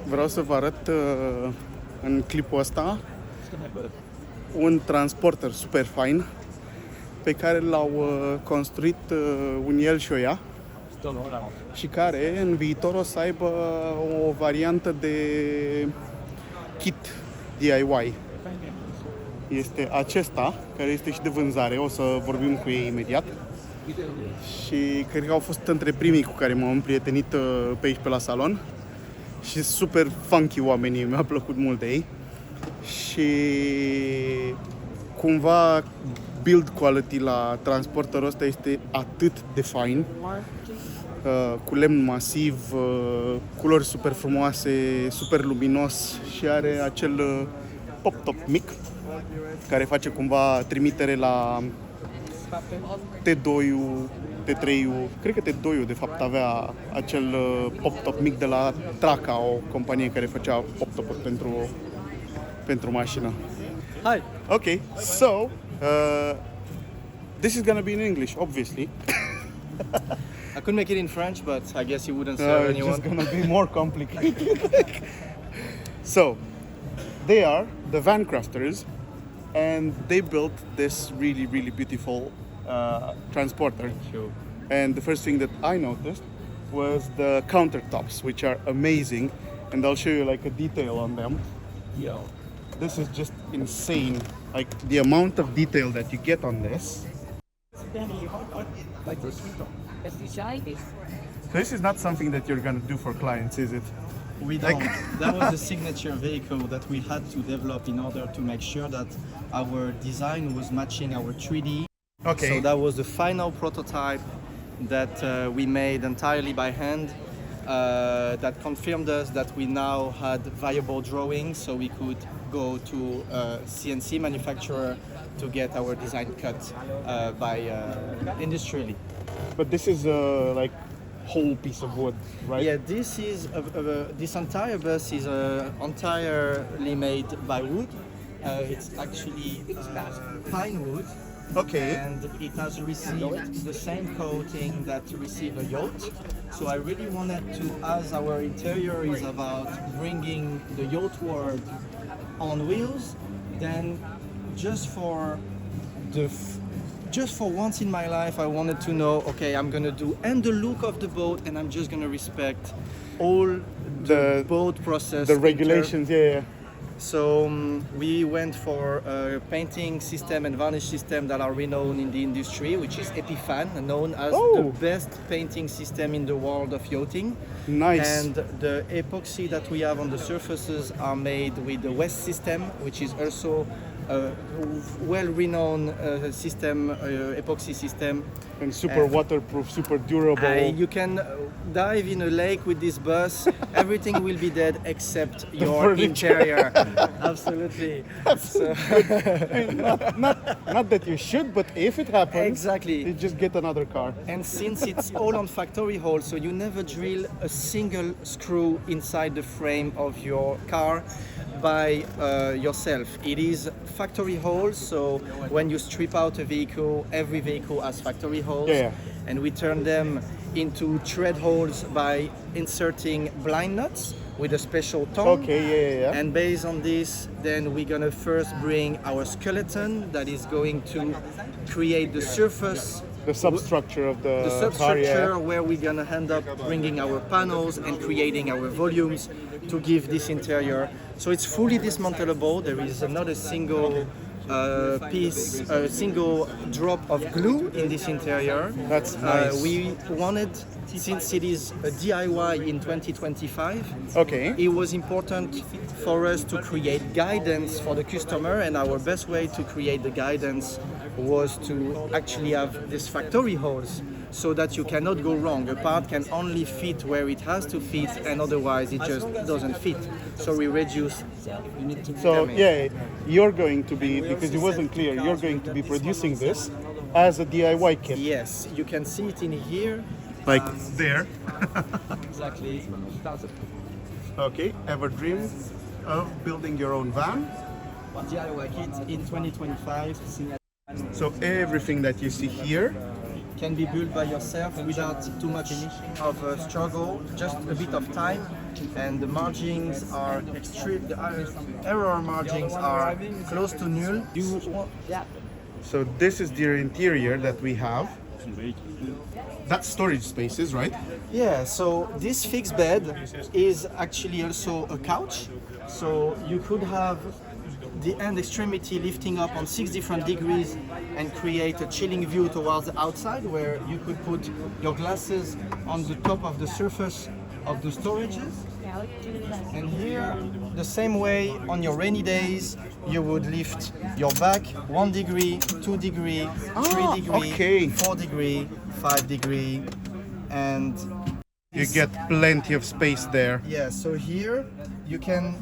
Vreau să vă arăt în clipul ăsta un transporter super fain pe care l-au construit Uniel și Oia și care în viitor o să aibă o variantă de kit DIY. Este acesta, care este și de vânzare, o să vorbim cu ei imediat. Și cred că au fost între primii cu care m-am împrietenit pe aici pe la salon. Și super funky oamenii, mi-a plăcut mult de ei. Și cumva build quality la transporterul ăsta este atât de fain, cu lemn masiv, culori super frumoase, super luminos și are acel pop-top mic care face cumva trimitere la T2-ul, T3-ul, cred că T2-ul de fapt avea acel pop-top mic de la Traca, o companie care făcea pop-top-uri pentru mașină. Hi. Okay, so this is gonna be in English, obviously. I could make it in French, but I guess you wouldn't serve It's anyone. just gonna be more complicated. So, they are the Van Crafters, and they built this really, really beautiful transporter. Sure. And the first thing that I noticed was the countertops, which are amazing, and I'll show you like a detail on them. Yeah. This is just insane, like the amount of detail that you get on this. So this is not something that you're gonna do for clients, is it? We don't. That was a signature vehicle that we had to develop in order to make sure that our design was matching our 3D. Okay. So that was the final prototype that we made entirely by hand. That confirmed us that we now had viable drawings, so we could go to a CNC manufacturer to get our design cut industrially. But this is like whole piece of wood, right? Yeah, this is this entire bus is entirely made by wood. It's actually pine wood. Okay. And it has received the same coating that received a yacht. So I really wanted to, as our interior is about bringing the yacht world on wheels, then just for once in my life, I wanted to know, okay, I'm gonna do and the look of the boat, and I'm just gonna respect all the boat process, the regulations, yeah. So we went for a painting system and varnish system that are renowned in the industry, which is Epiphan, known as the best painting system in the world of yachting. Nice. And the epoxy that we have on the surfaces are made with the West system, which is also a well-renowned system, epoxy system. And super waterproof, super durable. You can dive in a lake with this bus, everything will be dead except your furniture. interior. Absolutely. So, not that you should, but if it happens, Exactly. you just get another car. and since it's all on factory hole, so you never drill a single screw inside the frame of your car by yourself. It is factory holes, so when you strip out a vehicle, every vehicle has factory holes. Yeah. And we turn them into tread holes by inserting blind nuts with a special tongue. Okay, yeah. And based on this, then we're gonna first bring our skeleton that is going to create the surface, The substructure of the car, substructure yeah. where we're gonna end up bringing our panels and creating our volumes to give this interior. So it's fully dismantleable. There is not a single piece, a single drop of glue in this interior. That's nice. We wanted, since it is a DIY in 2025, Okay. it was important for us to create guidance for the customer, and our best way to create the guidance was to actually have these factory holes so that you cannot go wrong. A part can only fit where it has to fit, and otherwise it just doesn't fit. So we reduce. So yeah, you're going to be, because it wasn't clear, you're going to be producing this as a DIY kit. Yes, you can see it in here. Like there. Exactly. Okay, ever dreamed of building your own van? DIY kit in 2025. So everything that you see here can be built by yourself without too much of a struggle, just a bit of time, and the margins are extreme. The error margins are close to null. So this is the interior that we have. That's storage spaces, right? Yeah, so this fixed bed is actually also a couch. So you could have the end extremity lifting up on 6 different degrees and create a chilling view towards the outside, where you could put your glasses on the top of the surface of the storages. And here, the same way on your rainy days, you would lift your back 1 degree, 2 degree, 3 degree, okay. 4 degree, 5 degree, and You get plenty of space there. yeah, so here you can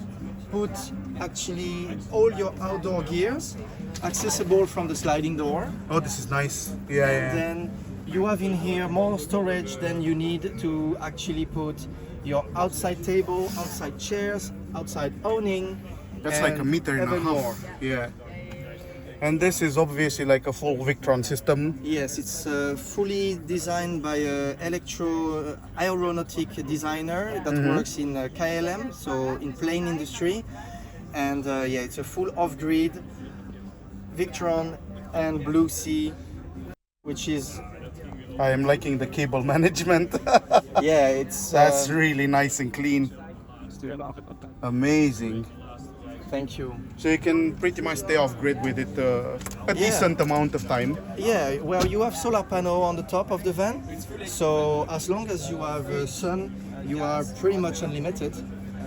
put actually all your outdoor gears accessible from the sliding door. Oh, this is nice. Yeah, yeah. Then you have in here more storage than you need to actually put your outside table, outside chairs, outside awning. That's like a meter and a even half. more. Yeah. And this is obviously like a full Victron system. Yes, it's fully designed by an aeronautic designer that works in KLM, so in plane industry. And yeah, it's a full off-grid Victron and Blue Sea, which is I am liking the cable management. yeah, it's That's really nice and clean. Amazing. thank you. So you can pretty much stay off grid with it a decent amount of time. Yeah, well, you have solar panel on the top of the van, so as long as you have sun, you are pretty much unlimited.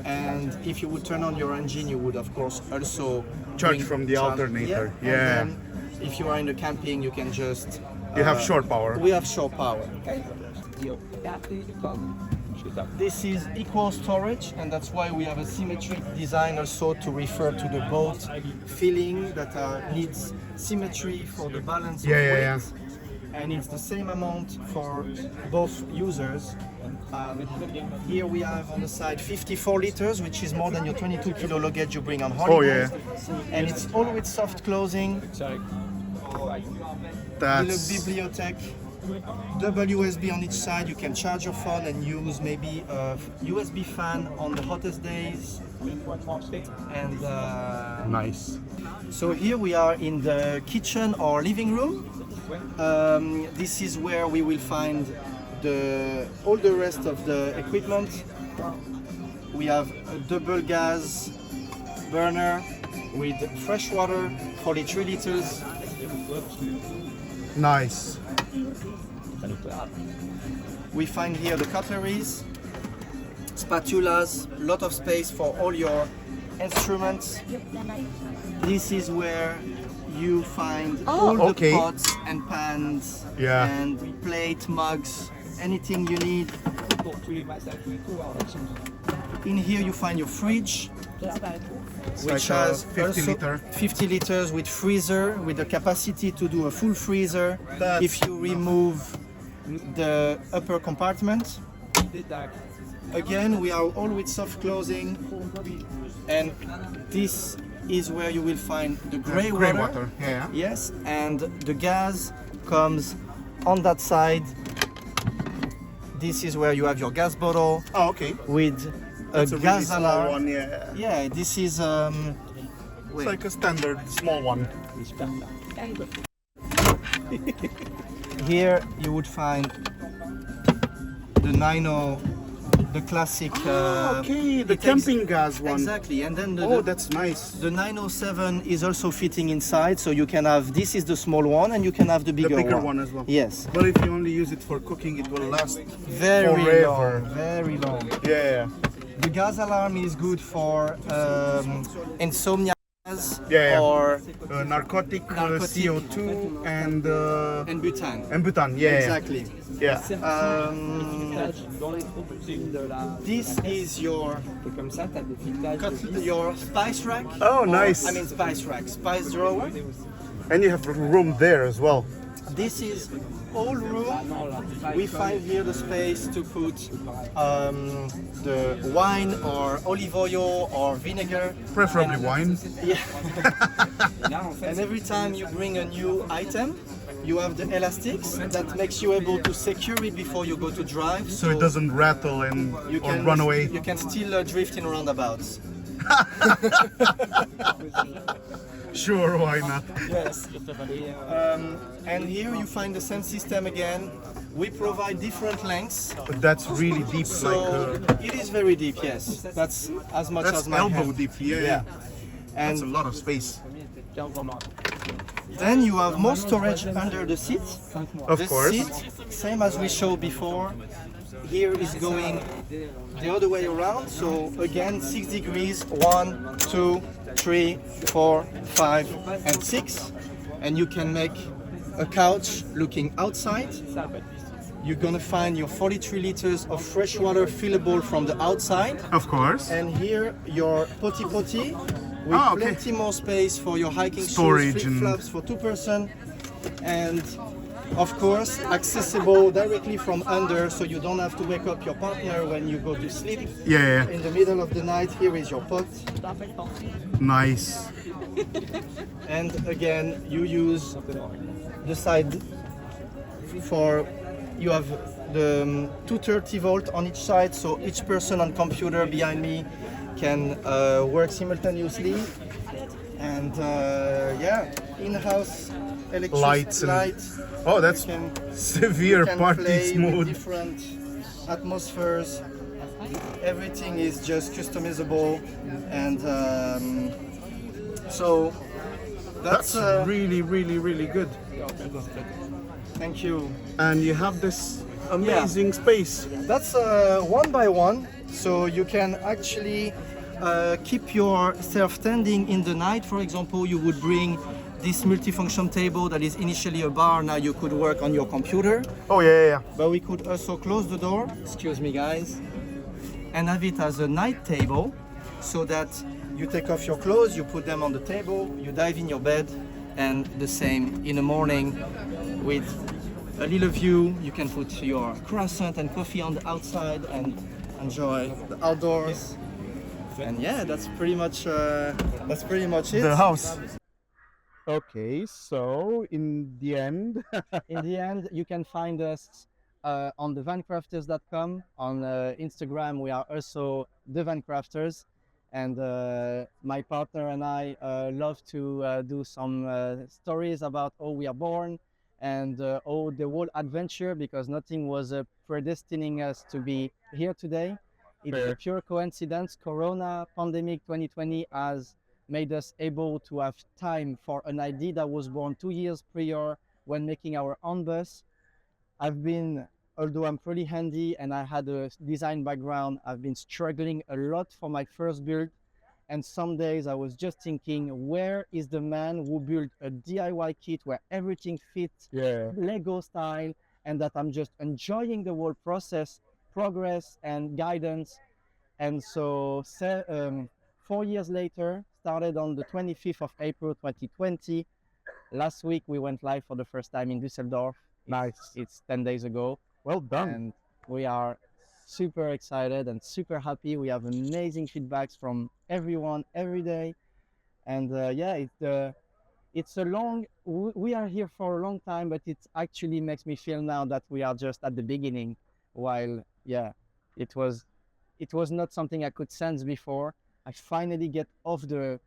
And if you would turn on your engine, you would of course also Charge bring from the alternator. Yeah. Yeah. And then if you are in the camping, you can just You have shore power. we have shore power. This is equal storage, and that's why we have a symmetric design also to refer to the boat feeling that needs symmetry for the balance Yeah, of yeah, weight. yeah. And it's the same amount for both users. Here we have on the side 54 liters, which is more than your 22 kilo luggage you bring on holiday. And it's all with soft closing. That's Little bibliothèque, double USB on each side. You can charge your phone and use maybe a USB fan on the hottest days. And nice. so here we are in the kitchen or living room. This is where we will find all the rest of the equipment. We have a double gas burner with fresh water, 43 liters. Nice. We find here the cutleries, spatulas, lot of space for all your instruments. This is where you find all the okay. pots and pans Yeah. and plate, mugs, anything you need. In here you find your fridge, It's which like a has 50 also liter. 50 liters with freezer, with the capacity to do a full freezer That's if you remove the upper compartment. Again, we are all with soft closing, and this is where you will find the gray Grey water. water. Yeah. Yes, and the gas comes on that side. This is where you have your gas bottle Oh, okay. with a It's a really gas small alarm. one. Yeah. Yeah, this is It's like a standard small one. here you would find the 90, the classic. Okay, the it takes- camping gas one. Exactly, and then Oh, that's nice. the 907 is also fitting inside, so you can have, this is the small one, and you can have the The bigger, bigger one as well. Yes, But if you only use it for cooking, it will last very forever. long, very long. Yeah. The gas alarm is good for insomnia Yeah, yeah. or Narcotic, Narcotic. CO2 and butane. butane. Yeah. Exactly. Yeah. This is your spice rack. Oh, or- nice. I mean spice rack, spice drawer. And you have room there as well. This is all room. We find here the space to put the wine or olive oil or vinegar. Preferably wine. Yeah. And every time you bring a new item, You have the elastics that makes you able to secure it before you go to drive. So it doesn't rattle and or run away. You can still drift in roundabouts. Sure, why not? Yes. And here you find the same system again. We provide different lengths. But that's really deep, So it is very deep, yes. That's as much that's as my elbow hand. deep. Yeah, Yeah. That's a And lot of space. then you have more storage under the seat. Of The course. seat, same as we showed before, here is going the other way around. So again, 6 degrees, 1, 2, 3, 4, 5, and 6. And you can make a couch looking outside. You're gonna find your 43 liters of fresh water fillable from the outside. Of course. And here your potty potty with Ah, okay. plenty more space for your hiking Storage shoes, and- flip-flops for 2 person, and of course accessible directly from under, so you don't have to wake up your partner when you go to sleep. Yeah, In the middle of the night, here is your pot, nice. and again you use the side for you have the 230 volt on each side, so each person on computer behind me can work simultaneously, and yeah, in-house electricity Lights and- lights. Oh, that's You can, severe you can party play with mode. different atmospheres. Everything is just customizable, and so That's that's really, really, really good. thank you. And you have this amazing space. That's one by one, so you can actually keep yourself standing in the night. For example, you would bring this multifunction table that is initially a bar. Now you could work on your computer, Oh yeah, yeah. but we could also close the door. Excuse me, guys, and have it as a night table, so that you take off your clothes, you put them on the table, you dive in your bed, and the same in the morning with a little view. You can put your croissant and coffee on the outside and enjoy the outdoors. And yeah, that's pretty much it. The house. Okay, so in the end, In the end, you can find us on thevancrafters.com. On Instagram, we are also the Van Crafters. And my partner and I love to do some stories about how we are born and the whole adventure, because nothing was predestining us to be here today. It's a Fair. pure coincidence. Corona pandemic 2020 has made us able to have time for an idea that was born 2 years prior when making our own bus. Although I'm pretty handy and I had a design background, I've been struggling a lot for my first build. And some days I was just thinking, where is the man who built a DIY kit where everything fits yeah. Lego style, and that I'm just enjoying the whole process, progress and guidance. And so 4 years later, started on the 25th of April 2020. Last week we went live for the first time in Düsseldorf. Nice. It's 10 days ago. Well done. And we are super excited and super happy. We have amazing feedbacks from everyone every day. And yeah, it's a long, we are here for a long time, but it actually makes me feel now that we are just at the beginning, while yeah, it was not something I could sense before. I finally get off the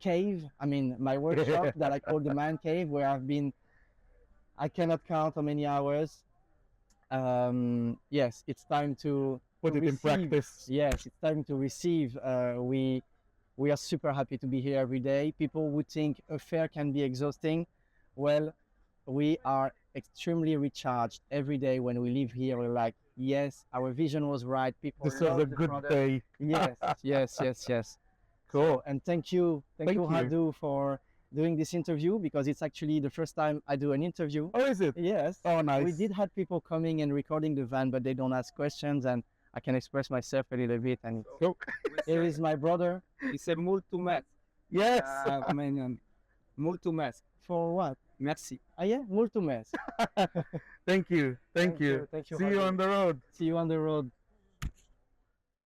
cave, I mean my workshop that I call the man cave, where I cannot count how many hours. Yes, it's time to Put it in receive. practice. Yes, it's time to receive. We are super happy to be here every day. People would think a fair can be exhausting. Well, we are extremely recharged every day when we leave here. We're like, yes, our vision was right. People This was love a the good product. day. Yes. Cool. And thank you, Thank you. Hadu, for doing this interview, because it's actually the first time I do an interview. Oh, is it? Yes. Oh, nice. We did have people coming and recording the van, but they don't ask questions, and I can express myself a little bit. And Go. here is my brother. C'est multumask. Yes. Multumask. For what? Merci. Ah yeah, multumes. Thank you. Thank you. Thank you. See you Hadu. on the road. See you on the road.